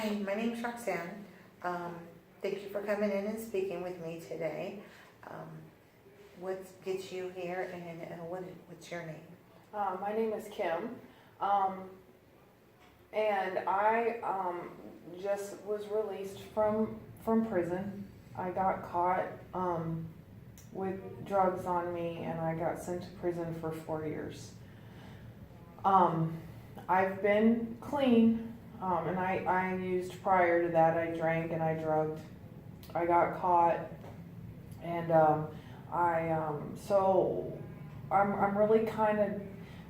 Hi, my name's Roxanne. Thank you for coming in and speaking with me today. What gets you here and what's your name? My name is Kim, and I just was released from prison. I got caught with drugs on me, and I got sent to prison for 4 years. I've been clean, and I used prior to that. I drank and I drugged. I got caught, and so I'm really kind of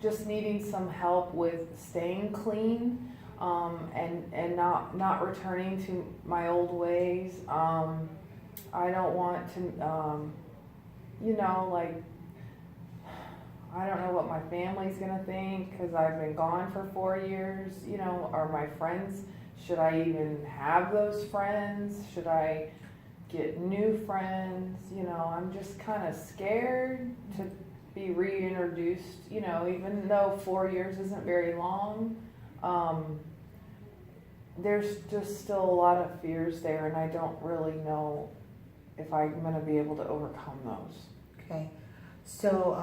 just needing some help with staying clean, and not returning to my old ways. I don't want to, like, I don't know what my family's gonna think because I've been gone for 4 years. Are my friends, should I even have those friends? Should I get new friends? I'm just kind of scared to be reintroduced, even though 4 years isn't very long. There's just still a lot of fears there, and I don't really know if I'm going to be able to overcome those. Okay. So,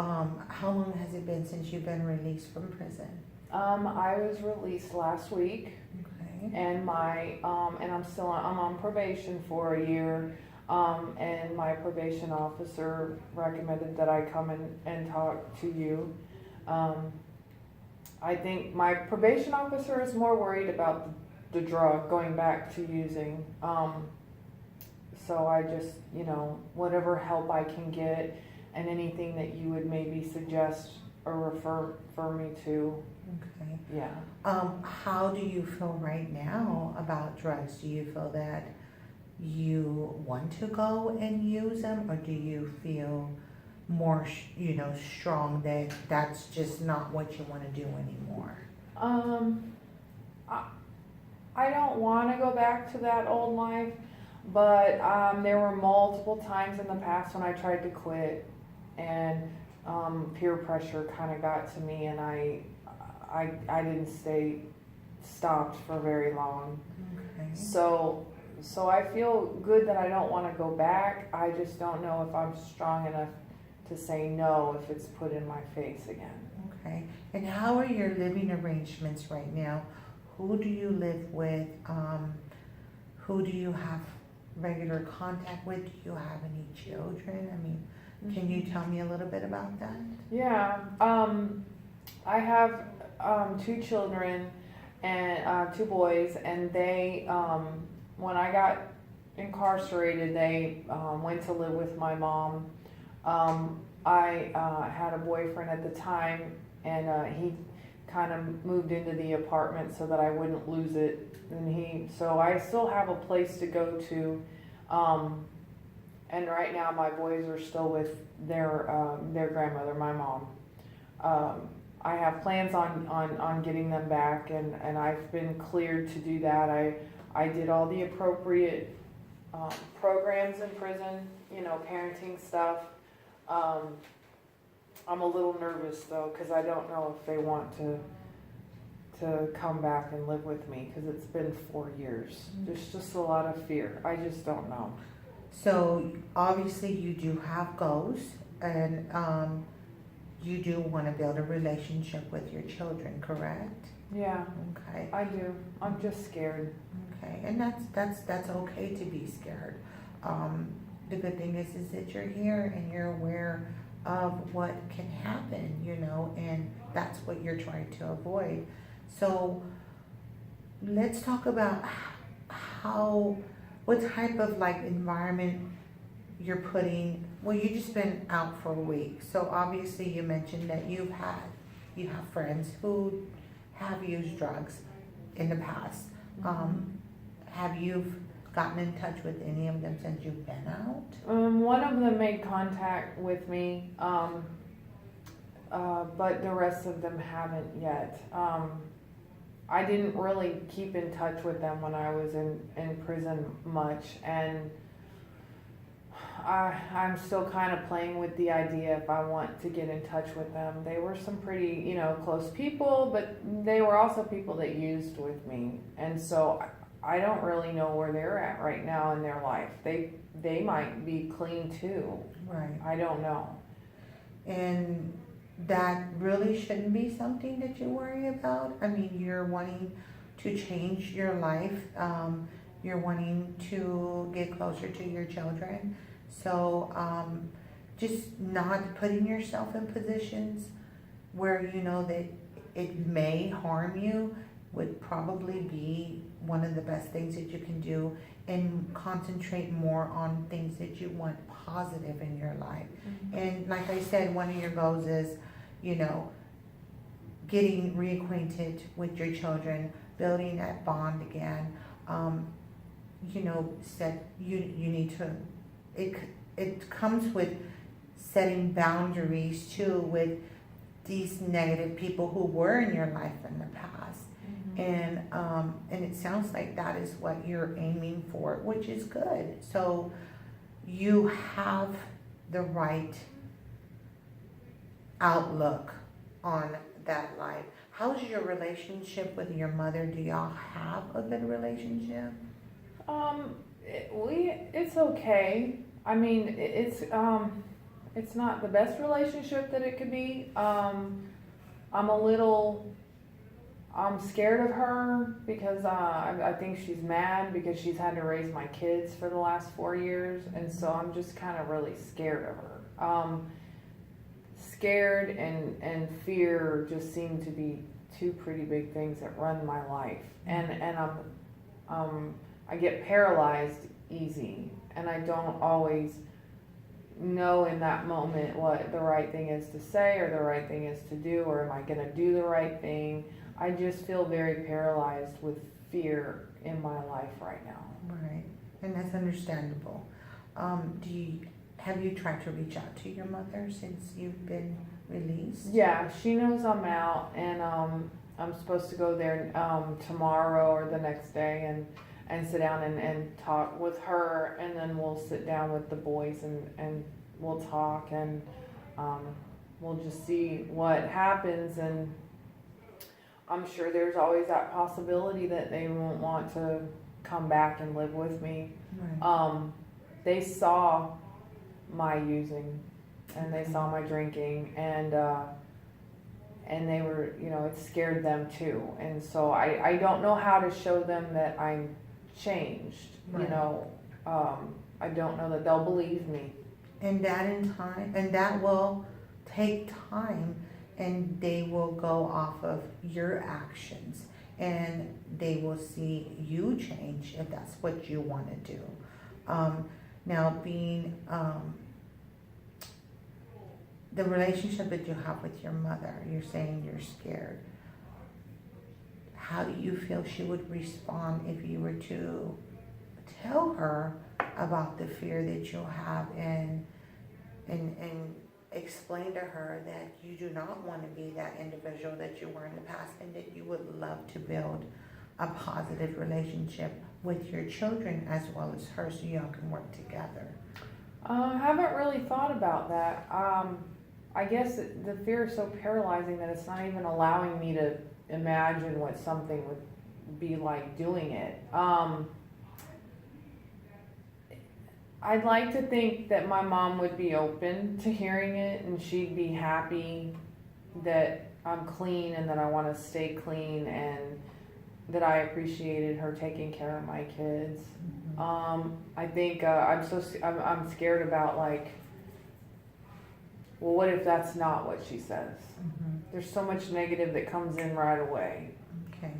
how long has it been since you've been released from prison? I was released last week. Okay. And I'm on probation for a year. And my probation officer recommended that I come and talk to you. I think my probation officer is more worried about the drug, going back to using. So I just, whatever help I can get and anything that you would maybe suggest or refer me to. Okay. Yeah. How do you feel right now about drugs? Do you feel that you want to go and use them, or do you feel more, strong that that's just not what you want to do anymore? I don't want to go back to that old life, but there were multiple times in the past when I tried to quit, and peer pressure kind of got to me, and I didn't stay stopped for very long. Okay. So I feel good that I don't want to go back. I just don't know if I'm strong enough to say no if it's put in my face again. Okay. And how are your living arrangements right now? Who do you live with? Who do you have regular contact with? Do you have any children? I mean, can you tell me a little bit about that? Yeah. I have 2 children and 2 boys, and they when I got incarcerated, they went to live with my mom. I had a boyfriend at the time, and he kind of moved into the apartment so that I wouldn't lose it. So I still have a place to go to. And right now my boys are still with their grandmother, my mom. I have plans on getting them back, and I've been cleared to do that. I did all the appropriate programs in prison, parenting stuff. I'm a little nervous though, because I don't know if they want to come back and live with me, because it's been 4 years. There's just a lot of fear. I just don't know. So obviously you do have goals, and you do want to build a relationship with your children, correct? Yeah. Okay. I do. I'm just scared. Okay, and that's okay to be scared. The good thing is that you're here and you're aware of what can happen, and that's what you're trying to avoid. So let's talk about what type of environment you're putting. Well, you just been out for a week, so obviously you mentioned that you have friends who have used drugs in the past. Have you gotten in touch with any of them since you've been out? One of them made contact with me, but the rest of them haven't yet. I didn't really keep in touch with them when I was in prison much, and I'm still kind of playing with the idea if I want to get in touch with them. They were some pretty, close people, but they were also people that used with me. And so I don't really know where they're at right now in their life. They might be clean too. Right. I don't know. And that really shouldn't be something that you worry about. I mean, you're wanting to change your life. You're wanting to get closer to your children. So just not putting yourself in positions where you know that it may harm you would probably be one of the best things that you can do, and concentrate more on things that you want positive in your life. Mm-hmm. And like I said, one of your goals is, you know, getting reacquainted with your children, building that bond again. You know, you need to, it comes with setting boundaries too with these negative people who were in your life in the past. Mm-hmm. And it sounds like that is what you're aiming for, which is good. So you have the right outlook on that life. How's your relationship with your mother? Do y'all have a good relationship? It's okay. I mean, it's not the best relationship that it could be. I'm scared of her because I think she's mad because she's had to raise my kids for the last 4 years, and so I'm just kind of really scared of her. Scared and fear just seem to be two pretty big things that run my life, and I get paralyzed easy, and I don't always know in that moment what the right thing is to say or the right thing is to do, or am I going to do the right thing. I just feel very paralyzed with fear in my life right now. Right, and that's understandable. Have you tried to reach out to your mother since you've been released? Yeah, she knows I'm out, and I'm supposed to go there tomorrow or the next day and sit down and talk with her, and then we'll sit down with the boys and we'll talk, and we'll just see what happens. And I'm sure there's always that possibility that they won't want to come back and live with me. Right. They saw my using, and they saw my drinking, and they were, you know, it scared them too. And so I don't know how to show them that I'm changed. Right. You know, I don't know that they'll believe me. And that will take time, and they will go off of your actions, and they will see you change if that's what you want to do. Now, being the relationship that you have with your mother, you're saying you're scared. How do you feel she would respond if you were to tell her about the fear that you have and explain to her that you do not want to be that individual that you were in the past, and that you would love to build a positive relationship with your children as well as her, so y'all can work together? I haven't really thought about that. I guess the fear is so paralyzing that it's not even allowing me to imagine what something would be like doing it. I'd like to think that my mom would be open to hearing it, and she'd be happy that I'm clean and that I want to stay clean, and that I appreciated her taking care of my kids. Mm-hmm. I think I'm scared about, like, well, what if that's not what she says? Mm-hmm. There's so much negative that comes in right away. Okay.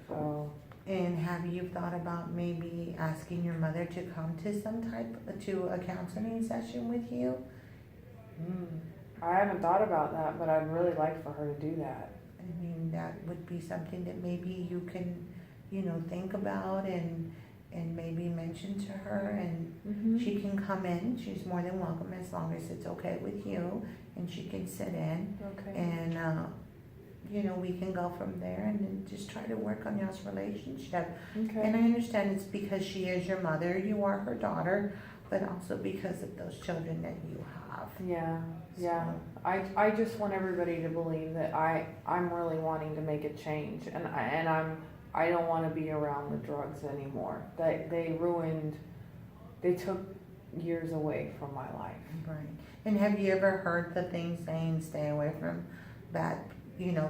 So. And have you thought about maybe asking your mother to come to to a counseling session with you? I haven't thought about that, but I'd really like for her to do that. I mean, that would be something that maybe you can, you know, think about and maybe mention to her, and mm-hmm. she can come in. She's more than welcome, as long as it's okay with you, and she can sit in. Okay. And you know, we can go from there and then just try to work on y'all's relationship. Okay. And I understand it's because she is your mother, you are her daughter, but also because of those children that you have. Yeah, yeah. I just want everybody to believe that I'm really wanting to make a change, and I don't want to be around the drugs anymore. They took years away from my life. Right. And have you ever heard the thing saying, stay away from bad,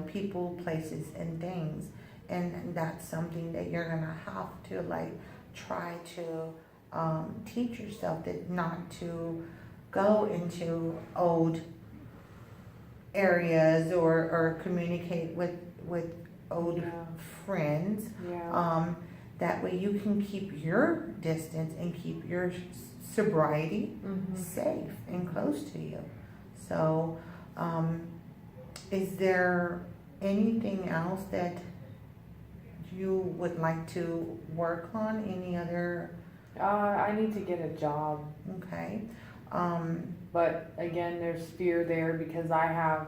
people, places, and things? And that's something that you're gonna have to try to teach yourself, that not to go into old areas or communicate with old friends. Yeah. That way you can keep your distance and keep your sobriety safe and close to you. So, is there anything else that you would like to work on? Any other? I need to get a job. Okay. But again, there's fear there because I have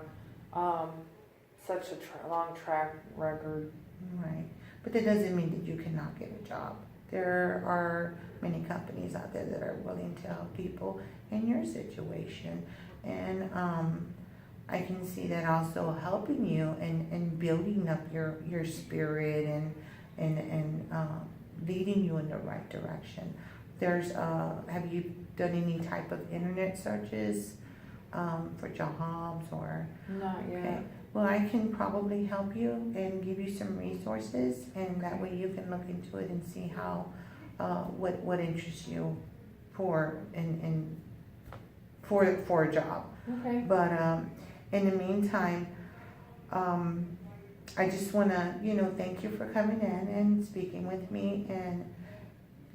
such a long track record. Right. But that doesn't mean that you cannot get a job. There are many companies out there that are willing to help people in your situation. And I can see that also helping you and building up your spirit and leading you in the right direction. There's have you done any type of internet searches for jobs or? Not yet. Okay. Well, I can probably help you and give you some resources, and that way you can look into it and see how what interests you for a job. Okay. But in the meantime, I just want to thank you for coming in and speaking with me, and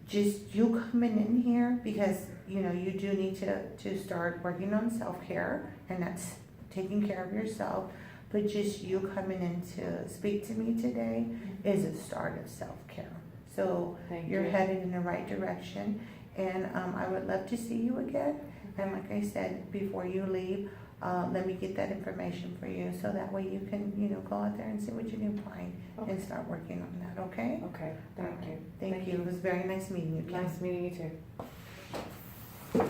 just you coming in here because you do need to start working on self-care, and that's taking care of yourself. But just you coming in to speak to me today is a start of self-care. So you're headed in the right direction, and I would love to see you again. And like I said, before you leave, let me get that information for you, so that way you can go out there and see what you can find and start working on that. Okay? Okay. Thank you. Thank you. It was very nice meeting you, Kim. Nice meeting you too.